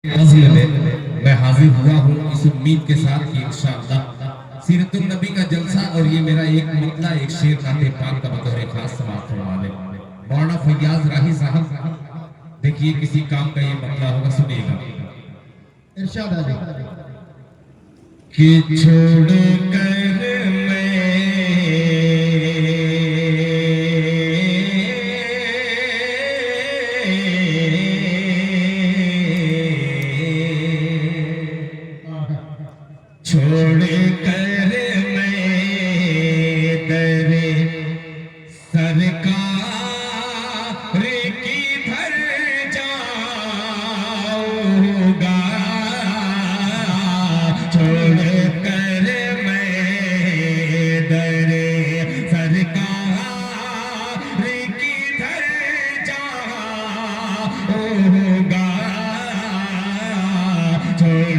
नज़्म में मैं हाजिर हुआ हूँ इस उम्मीद के साथ कि इंशाअल्लाह सीरतुन नबी का जलसा और ये मेरा एक मतला एक शेर नाते पाक का बतौर खास समाप्त होने वाले मौलाना फैयाज राही साहब। देखिए किसी काम का ये मतला होगा, सुनिएगा। इरशाद कि छोड़ कर छोड़ कर मैं दरे सरकार की धर जाऊंगा। छोड़ कर मैं दरे सरकार की धर जाऊंगा। छोड़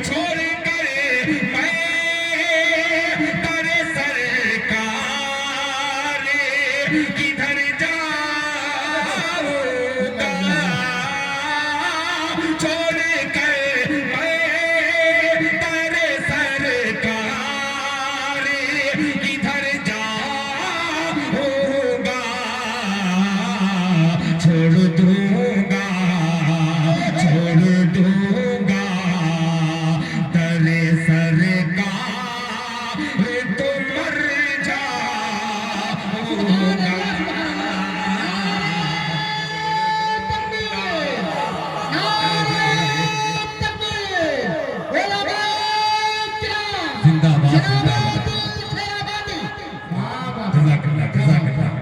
छोड़ कर मैं तेरे सरकार किधर जाऊंगा। छोड़ कर मैं तेरे सरकार किधर जाऊंगा। छोड़ दूंगा छोड़ दूंगा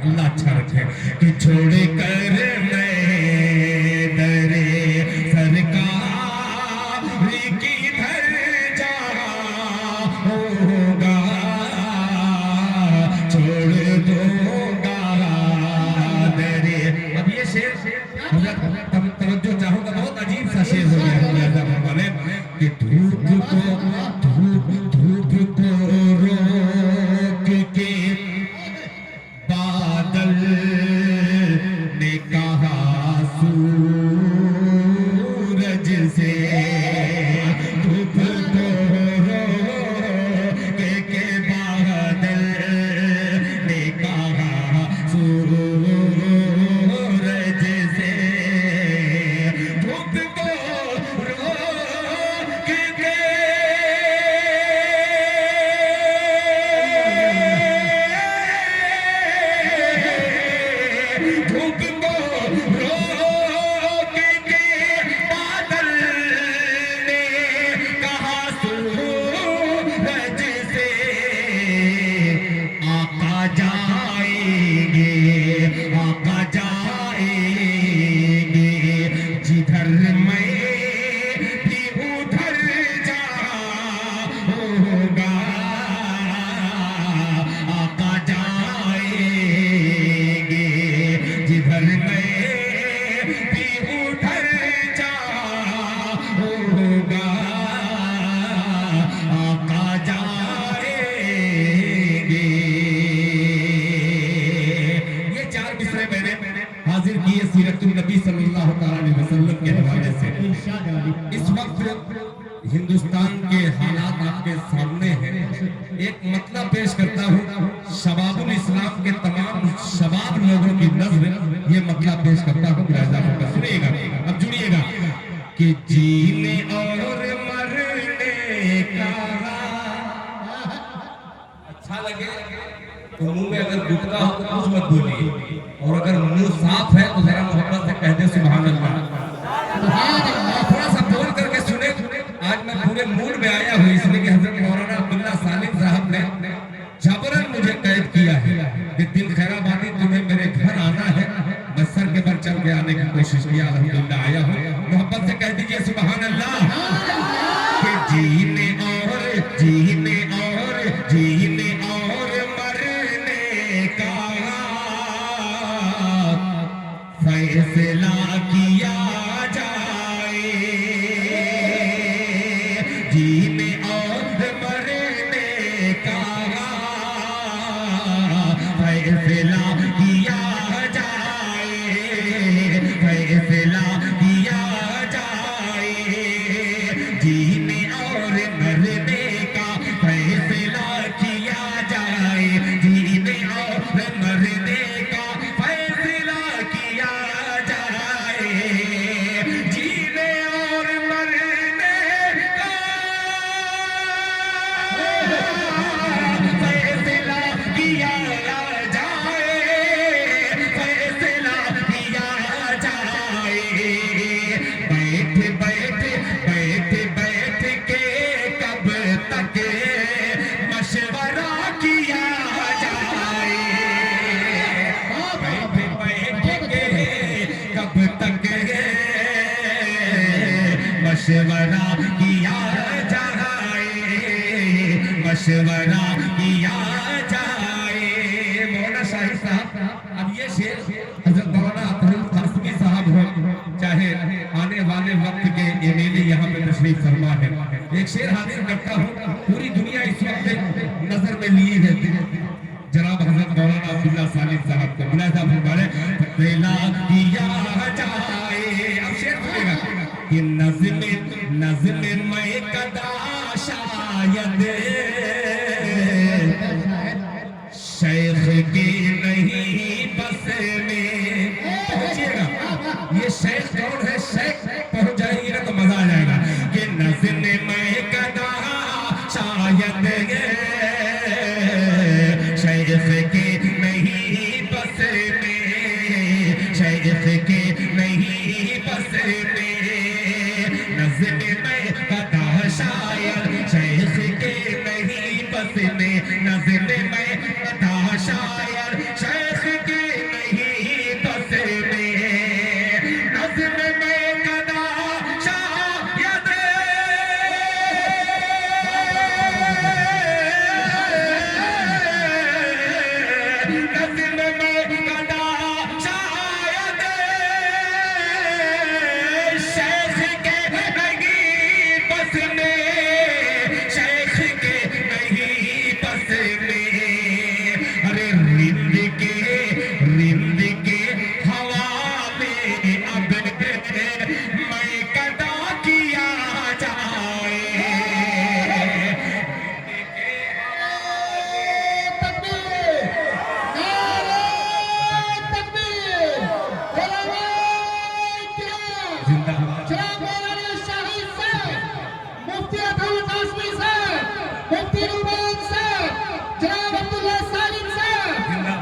अल्लाह अच्छा रखे। कि छोड़ कर मैं दरे सरकार की धर जाऊंगा। छोड़ दूंगा दरे। अब ये शेर तवज्जो चाहूंगा, बहुत अजीब सा शेर हो गया वाले कि धूप को रोक के बादल ने कहा सूरज से। धूप को रोक के बादल ने कहा सूरज से। धूप को रोक के धूप को रोक के बादल ने कहा सूरज से। आका जाएंगे जिधर मैं भी उधर जाऊंगा। आका जाएंगे जिधर मैं भी उधर जाऊंगा। आका जाएंगे। ये चार मिसरे मैंने हाजिर किए सीरतुन नबी सल्लल्लाहु अलैहि वसल्लम के हवाले से। इस वक्त हिंदुस्तान के हालात आपके सामने हैं। एक मतलब पेश करता हूँ शबाबुल इस्लाम के तमाम शबाब लोगों की नज़्म ये मतलब पेश करता हूँ। सुनिएगा, अब जुड़िएगा। कि जीने और मरने का अच्छा लगे तो मुंह में अगर गुटका हो तो कुछ मत बोलिए, और अगर मुंह साफ है तो जरा मोहब्बत से कह दे सुभान अल्लाह। थोड़ा सा बोल करके सुने। आज मैं पूरे मूड में आया हूँ इसलिए कि हजरत मौलाना अब्दुल्ला सालिम साहब ने जबरन मुझे कैद किया है कि दिन खैराबादी तुम्हें मेरे घर आना है। मैं सर के पर चल के आने की कोशिश किया, अल्हम्दुलिल्लाह आया हूँ। मोहब्बत से कह दीजिए सुभान अल्लाह। कि जीने और मरने का फैसला किया फैसला किया जाए, जीने और मरने का फैसला किया जाए, जीने और मरने का फैसला किया जाए, जीने और मरने का फैसला किया जाए, फैसला किया जाए। बैठ बैठ बैठ बैठ के कब तक मशवरा किया जाए, बैठ बैठ के कब तक मशवरा किया जाए, मशवरा किया जाए। मौलाना शाहिद साहब, अब ये शेर हजरत मौलाना अब्दुल कासिमी साहब हो, चाहे आने वाले वक्त के एमएलए यहाँ पे तशरीफ फरमा है, एक शेर हाजिर करता हूँ, पूरी दुनिया इस वक्त नजर में लिए है जनाब हजरत मौलाना अब्दुल्ला सालिम साहब को। मुलाजा फरमाए फैसला किया जाए। अब शेर सुनेगा कि नज़्म नज़्म मैं कदा शायद शेख के नहीं बस में। पहुंचिएगा, ये शेख कौन है, शेख पहुंच जाएगी ना तो मजा आ जाएगा। कि नज़्म मैं कदा शायद शेख के नहीं बस में, शेख के नहीं बस में, नज़्म मैं कदा शायद शेख के नहीं बस में, नज़्म मैं कदा शायद शेख के नहीं बस में, नज़्म मैं कदा शायद नज़्म में कदा शायद शेख के नहीं बस में, शेख के नहीं बस में। अरे रिंद के हवाले अब मैं कदा किया जाए, तकबीर, नारे तकबीर, उलमाए किराम, जिंदाबाद। जनाब मौलाना शाहिद साहब, मुफ्ती अब्दुल कासिमी साहब, मुफ्ती रुमान साहब, जनाब अब्दुल्ला सालिम साहब,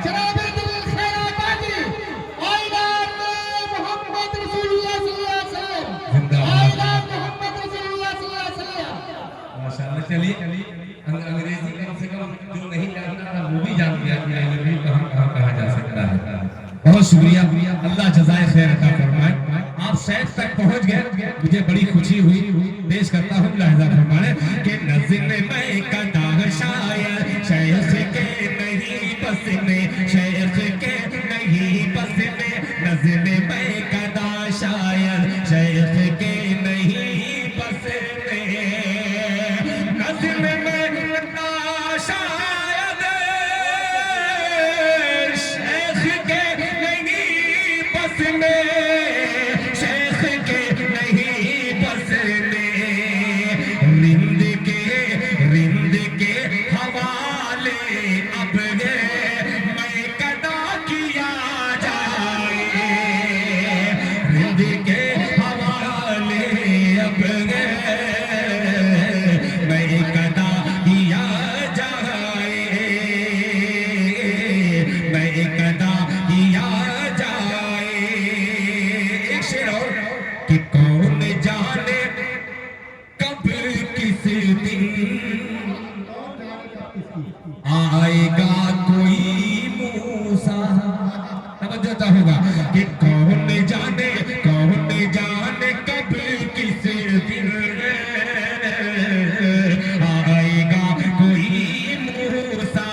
जनाब दिल खैराबादी, आइलान मोहम्मद रसूलुल्लाह सल्लल्लाहु अलैहि वसल्लम, आइलान मोहम्मद रसूलुल्लाह सल्लल्लाहु अलैहि वसल्लम। माशाअल्लाह। चलिए अंग्रेजी कम से कम जो नहीं जानता था वो भी जान गया कि आई लव यू कहाँ कहाँ कहा जा सकता है। बहुत शुक्रिया, अल्लाह जज़ाए खैर अता फरमाए। आप शेख तक पहुंच गए, मुझे बड़ी खुशी हुई। पेश करता हूँ लहजा फरमाने कि नज़्म मैं कदा शायद शेख के नहीं बस में, शेख के नहीं बस में, नज़्म मैं कदा शायद शेख के नहीं बस में, नज़्म मैं कदा शायद शेख के नहीं बस में, शेख के नहीं बस में। रिंद के हवाले अब मैं कदा किया जाए, रिंद के हवाले अब मैं कदा किया जाए, मैं कदा किया जाए। एक शेर और कि कौन जाने कब किस दिन आएगा कोई मूसा। तवज्जो होगा कि कौन जाने कब किस दिन आएगा कोई मूसा,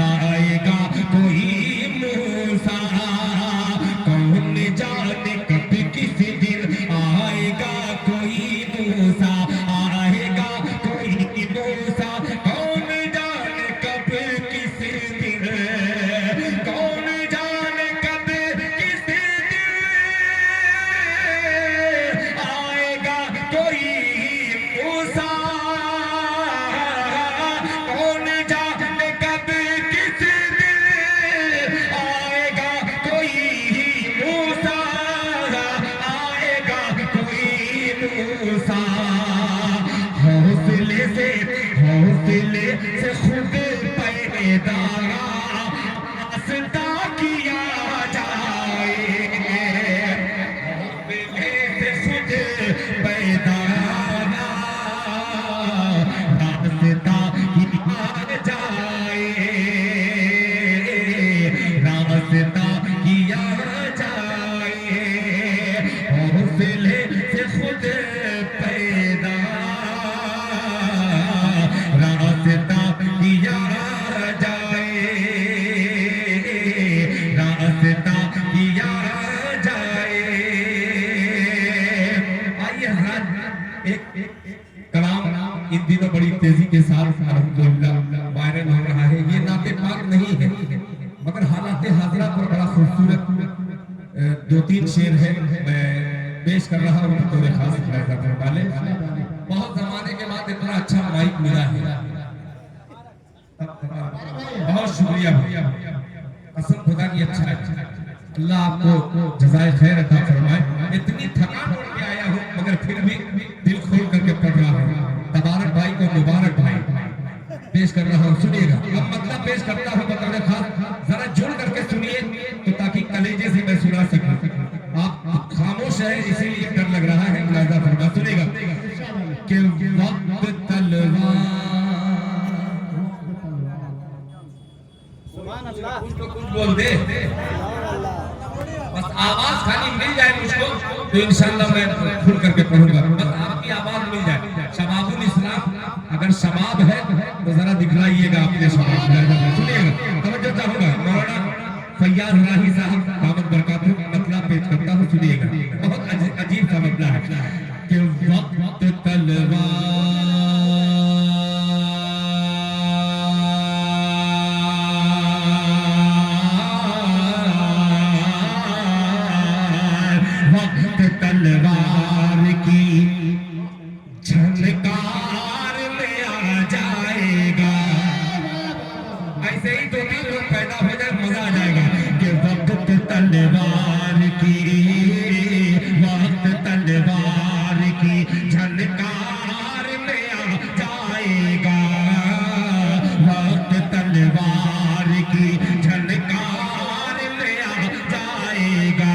आएगा कोई मूसा। कौन जाने कब किस दिन हौसले से खुद पैदा रास्ता किया जाए, हौसले से खुद पैदा रास्ता किया जाए, रास्ता किया जाए, हौसले से खुद पैदा रास्ता किया जाए, रास्ता किया जाए। आइए हजरात, एक कलाम इन दिनों बड़ी तेजी के साथ अल्हम्दुलिल्लाह वायरल हो रहा है। ये नाते पाक नहीं है, मगर हालात हाजरा पर बड़ा खूबसूरत दो तीन शेर है, मैं पेश कर रहा हूँ तो खास वाले। बहुत जमाने के बाद इतना अच्छा माइक मिला है, बहुत शुक्रिया भैया, कसम खुदा की अच्छा है। अल्लाह आपको जज़ाए खैर अता फरमाए। इतनी थकान उड़ के आया हूँ मगर फिर भी दिल खोल करके पढ़ रहा हूँ। तबारक भाई को मुबारक भाई पेश कर रहा हूँ, सुनिएगा। अब मतलब पेश करता हूँ बतौर खास, जरा जुड़ करके सुनिए तो ताकि कलेजे से मैं सुना सकूं। आप खामोश है इसीलिए डर लग रहा है, मुलाजा फरमा सुनिएगा। कि वक्त तलवार, कुछ तो कुछ बोल दे, बस आवाज खाली मिल जाए मुझको तो इंशाल्लाह मैं खुल करके पढ़ूंगा। बस आपकी आवाज मिल जाए। शबाबुल इस्लाम, अगर शबाब है तो जरा दिखलाइएगा अपने शबाब। सुनिएगा, तवज्जो चाहूंगा। मौलाना फैयाज राही साहब दामद बरकातहू मतला पेश करता हूँ, सुनिएगा। बहुत अजीब सा मतला है कि वक्त तलवार, वक्त तलवार की झनकार में आ जाएगा। ऐसे ही दो तीन लोग पैदा हो जाए मजा आ जाएगा। कि वक्त तलवार की, वक्त तलवार की झनकार में आ जाएगा, वक्त तलवार की झनकार में आ जाएगा,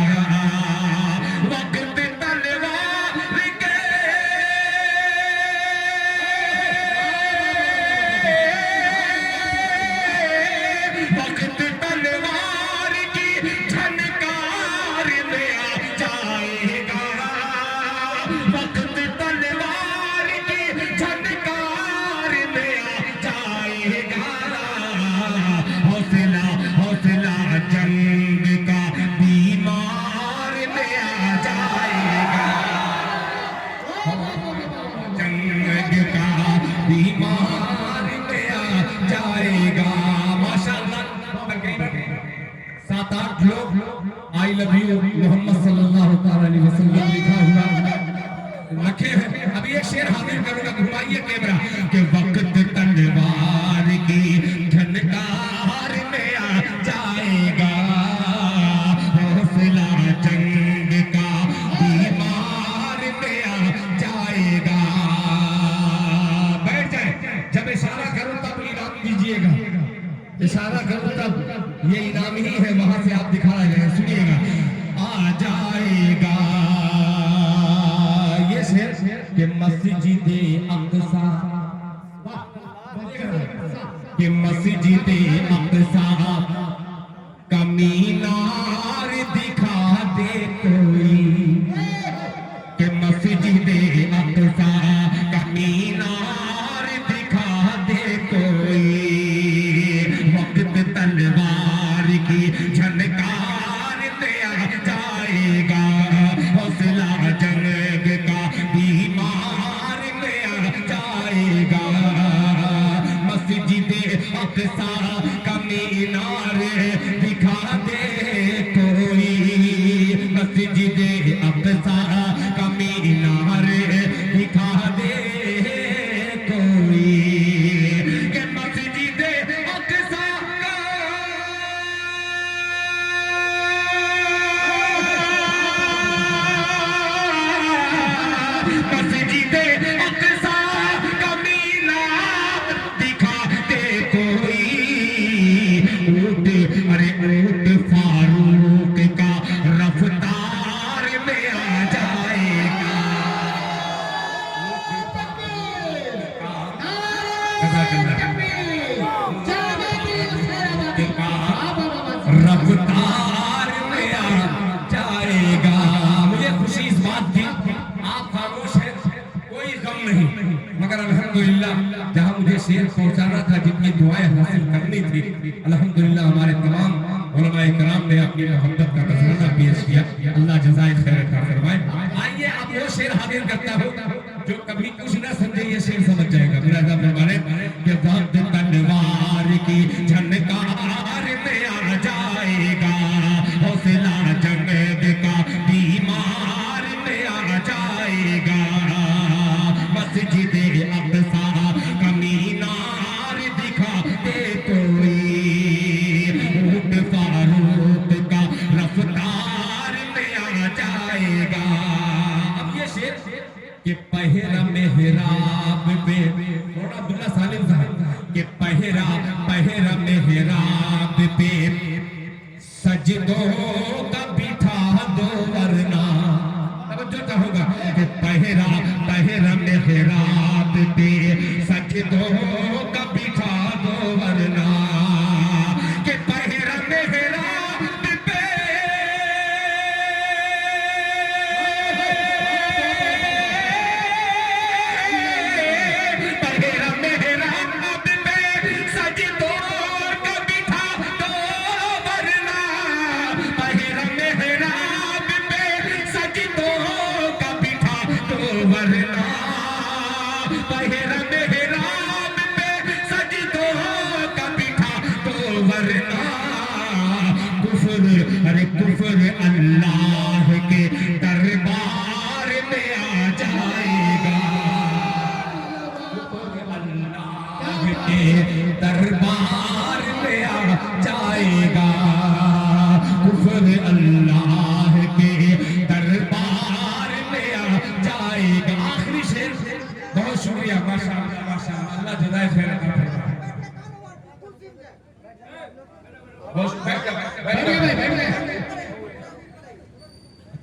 वक्त तलवार के, वक्त तलवार की झनकार में आ जाएगा, वक्त तलवार की झनकार में आ जाएगा, हौसला हौसला जंग का बीमार में आ जाएगा, जंग का बीमार में आ जाएगा। माशाअल्लाह 7-8 लोग आई लव यू मोहम्मद सल्लल्लाहु अलैहि वसल्लम लिखा हुआ रखे हैं। अभी एक शेर हाजिर करूंगा, घुमाइए कैमरा। कि वक्त तलवार की झनकार में आ जाएगा, हौसला जंग का बीमार में आ जाएगा। बैठ जाए, जब इशारा करूं तब इनाम दीजिएगा, इशारा करूं तब ये इनाम ही है, वहां से आप दिखा रहे हैं। सुनिएगा, आ जाएगा ये शेर कि मस्जिदे अक़सा, कि मस्जिदे अक़सा का मीनार दिखा दे कोई, कि मस्जिदे अक़सा का मीनार दिखा दे कोई, वक्त तलवार की झनकार में आ जाएगा, हौसला जंग का बीमार में आ जाएगा, मस्जिदे अक़सा का मीनार दिखा दे कोई, मस्जिदे अक़सा का मीनार दिखा दे कोई, कि मस्जिदे अक़सा का मस्जिदे अक़सा का मीनार शेर पहुंचाना था, जिनकी दुआएं हासिल करनी थी। अल्हम्दुलिल्लाह हमारे तमाम उलमाए किराम ने अपनी मोहब्बत का नजराना पेश किया। अल्लाह जज़ाए खैर अता फरमाए। आइए अब वो शेर हाजिर करता हूं जो कभी कुछ ना समझे ये शेर समझ जाएगा। मेरा फरमाने कि वक्त तलवार की झनकार में आ जाएगा, हौसला जंग का बीमार में आ जाएगा, मस्जिद अक़सा का मीनार दिखा दे कोई, ऊँट फारूक का रफ्तार में आ जाएगा। अब ये शेर कि पहरा मेहराब पे थोड़ा अब्दुल्ला सालिम साहब कि पहरा मेहराब पे सजदों का बिठा दो वरना, तवज्जो चाहूंगा कि पहरा मेहराब पे सजदों का बिठा दो वरना, कि पहरा मेहराब पे कुफर अल्लाह के दरबार में आ जाएगा, अल्लाह के दरबार में आ जाएगा, कुफर अल्लाह के दरबार में आ जाएगा। आखिरी शेर, बहुत शुक्रिया, माशाअल्लाह माशाअल्लाह, अल्लाह जज़ाए खैर अता फरमाए।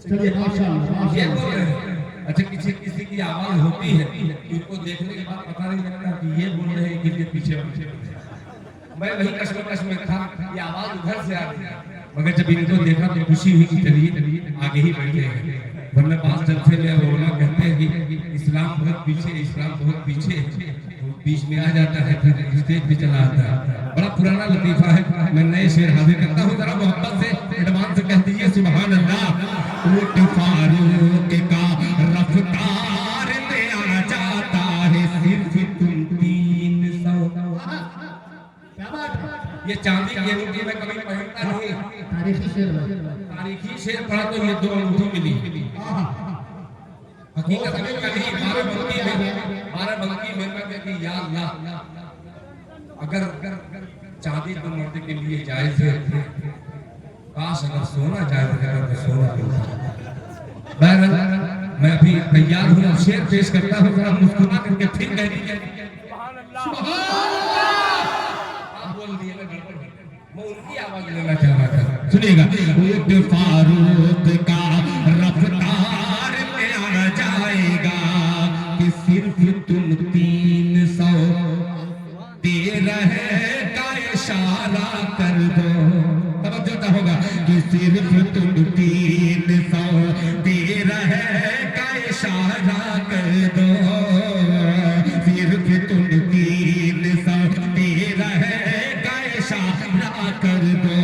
चलिए माशाअल्लाह। ये बोल रहे हैं, अच्छा किसी की आवाज होती है उनको देखने के बाद पता नहीं लगता कि ये बोल रहे हैं कि ये पीछे मैं वही कश्मकश में था, ये आवाज उधर से आ रही है, मगर जब इनको देखा तो खुशी हुई कि चलिए आगे ही बैठे हैं। वरना पास जलसे में वो कहते हैं कि इस्लाम बहुत पीछे बीच में आ जाता है, फिर स्टेज पे चला आता है। बड़ा पुराना लतीफा है। मैं नए शेर हाजिर करता हूँ, जरा मोहब्बत से एडवांस से कह दीजिए सुभान अल्लाह। ऊँट फारूक का रफ्तार में आ जाता है, सिर्फ तुम 300। क्या बात है? ये चांदी की अंगूठी मैं कभी पहनता नहीं। तारीखी शेर पढ़ा तो ये 2 अंगूठी मिली। हकीकत में कभी 12 बंकी में कि या अल्लाह, अगर चांदी तो मर्द के लिए जायज है, काश अगर सोना जायज है तो सोना मिलता। बहरहाल मैं अभी तैयार हूँ, शेर पेश करता हूँ, जरा मुस्कुरा करके फिर कह दीजिए सुभान अल्लाह। आप बोल दिए ना, मैं उनकी आवाज लेना चाह रहा था, सुनिएगा। ऊँट फारूक का रफ्तार में आ जाएगा, कि सिर्फ तुम 300 दे रहे का इशारा कर दो। तवज्जो होगा कि सिर्फ तुम 300 दे रहे का इशारा कर दो, सिर्फ तुम 300 दे रहे का इशारा कर दो,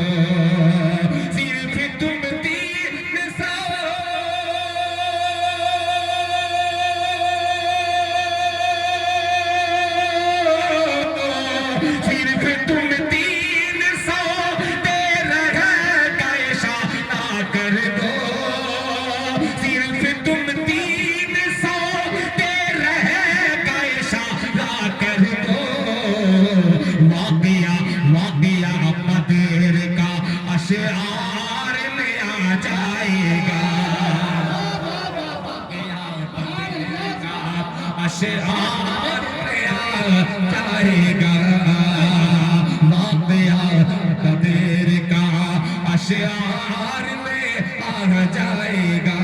सिर्फ तुम 300 अशआर में आ जाएगा, अशआर में आ जाएगा, वाक़या कदीर का अशआर में आ जाएगा।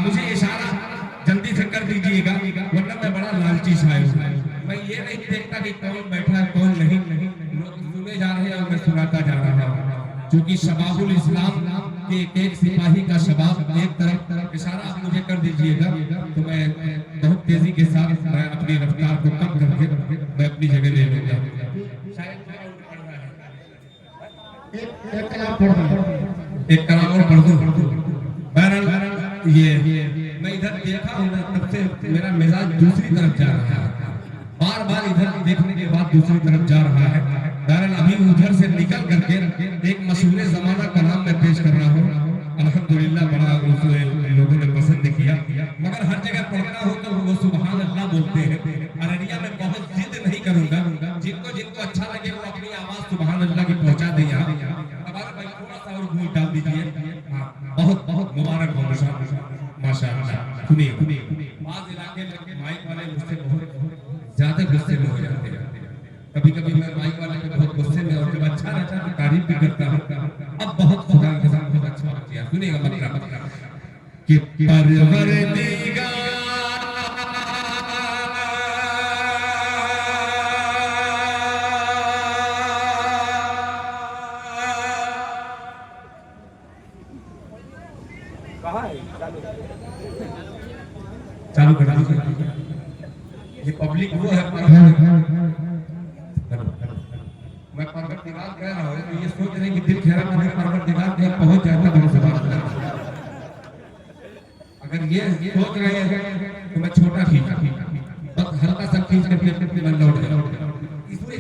मुझे इशारा जल्दी से कर दीजिएगा, वरना मैं बड़ा लालची शायर हूँ। मैं ये नहीं देखता कि कौन बैठा है कौन नहीं, लोग सुने जा रहे हैं और मैं सुनाता जा रहा हूँ। क्योंकि शबाबुल इस्लाम के एक सिपाही का शबाब एक तरफ, इशारा आप मुझे कर दीजिएगा तो मैं बहुत तेजी के साथ मैं अपनी रफ्तार को कम करके मैं अपनी एक कलाम पढ़ दो। एक कलाम और पढ़ दूं। बहरहाल ये मैं इधर देखा हूं ना, तब से मेरा मिजाज दूसरी तरफ जा रहा है, बार बार इधर देखने के बाद दूसरी तरफ जा रहा है। बहरहाल अभी उधर से निकल करके एक मशहूर जमाना का नाम मैं पेश कर रहा हूँ। अल्हम्दुलिल्लाह बड़ा लोगों ने पसंद किया, मगर हर जगह पढ़ना हो तो वो सुभान अल्लाह बोलते हैं। अररिया में बहुत जिद नहीं करूंगा, जिनको जिनको अच्छा लगे वो अपनी आवाज सुभान अल्लाह की पहुंचा दे। हमारा भाई थोड़ा सा और गूंज डाल दीजिए। बहुत बहुत मुबारक हो माशाअल्लाह। सुनिए, बाज़ इलाके में माइक वाले मुझसे बहुत ज्यादा गुस्से में हो जाते हैं। कभी कभी मैं माइक वाले पे बहुत गुस्से में, और जब अच्छा रहता है तो तारीफ भी करता हूँ। अब बहुत खुदा के साथ बहुत अच्छा हो गया। सुनिएगा मतलब कि परवरदिगार चालू कर दीजिए। ये पब्लिक वो है, मैं परवरदिगार कह रहा हूँ तो ये सोच रहे कि दिल खैरा में परवरदिगार के पहुंच जाता है सुभान। अगर ये सोच रहे हैं तो मैं छोटा खींचा, बस हल्का सा खींच करके मैं लौट जाऊँ। इसमें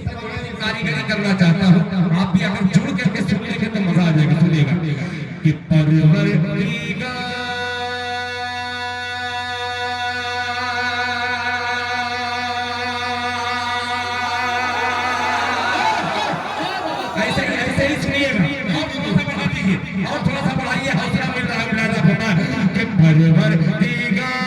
कारीगरी करना चाहता हूँ, आप भी अगर जुड़ करके सुन लेंगे तो मजा आ जाएगा। सुनिएगा कि परवरदिगार और थोड़ा सा बढ़ाइए, हौसला मिल रहा है कि परवरदिगार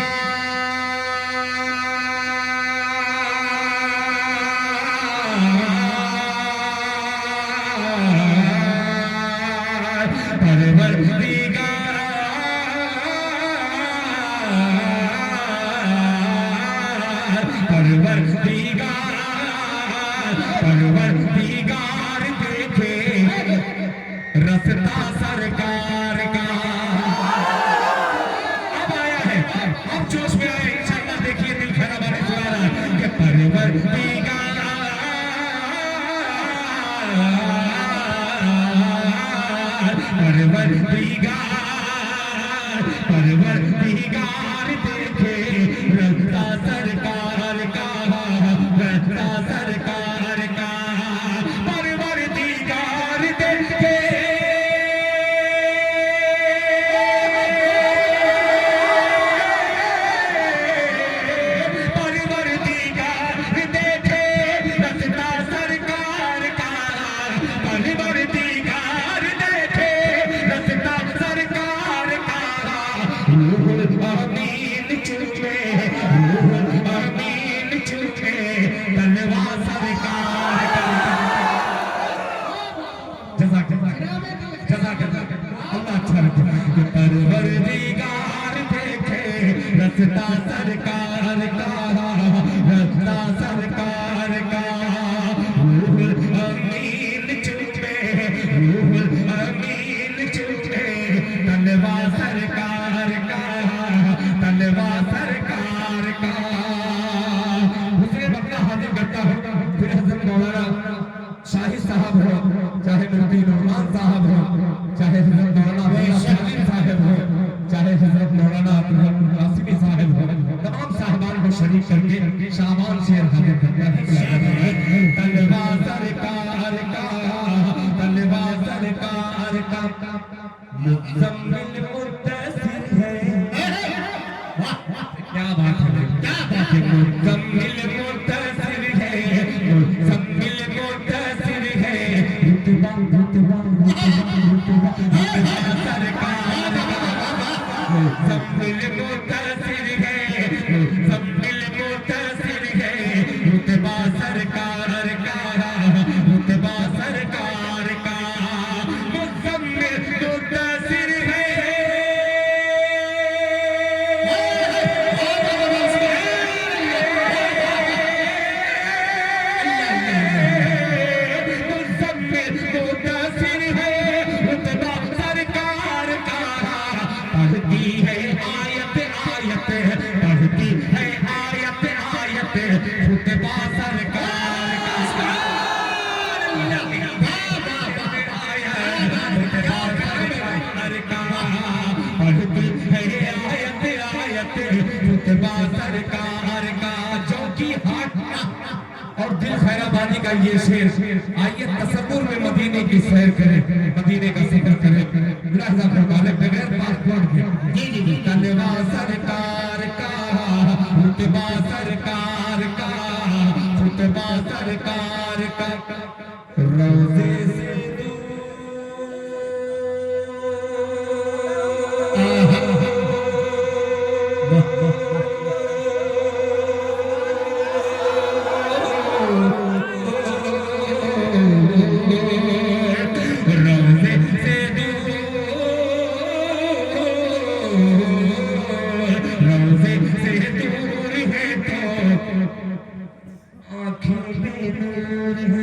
देखे रसता सरकार का। अब आया है, अब जोश में आए इंशाअल्लाह। देखिए दिल खराब आने से आ रहा है कि परवरदिगार देखे रसता सरकार का, रसता सरकार का। परवरदिगार देखे परवरदिगार देखे रसता सरकार का, रसता सरकार का। रूहुल अमीन चुके, रूहुल अमीन चुके, तलवा सरकार का, तलवा सरकार का। दूसरे बंदा हाजिर करता हूँ, फिर हजरत मौलाना शाहिद साहब हो, चाहे मुफ्ती नुमान साहब हो, चाहे हजरत मौलाना साहब हो, चाहे हजरत मौलाना कासिमी साहब हो, तमाम साहबान को शरीक करके शाबान शेर हाजिर करते हैं। तलवा सरकार का, तलवा सरकार का। मुज़म्मिल मुद्दसिर है, क्या बात है, क्या बात है। मुज़म्मिल मुद्दसिर है, मुज़म्मिल मुद्दसिर है। रुतबा रुतबा रुतबा रुतबा सरकार का। मुज़म्मिल मुद्दसिर है, मुज़म्मिल मुद्दसिर है। रुतबा सरकार का, रुतबा सरकार का। मुज़म्मिल मुद्दसिर है। पढ़ती है आयत आयत, पढ़ती है आयत आयत, रुतबा सरकार का। आया की है आयत आयत खुतबा सरकार का जो की हाथ और दिल खैराबादी का ये शेर। आइए तसव्वुर में मदीने की सैर करें, मदीने का सफर करें बगैर पासपोर्ट के। जी तलवा सरकार का खुतबा सरकार का खुतबा सरकार का रोजे से आँखों में नूर है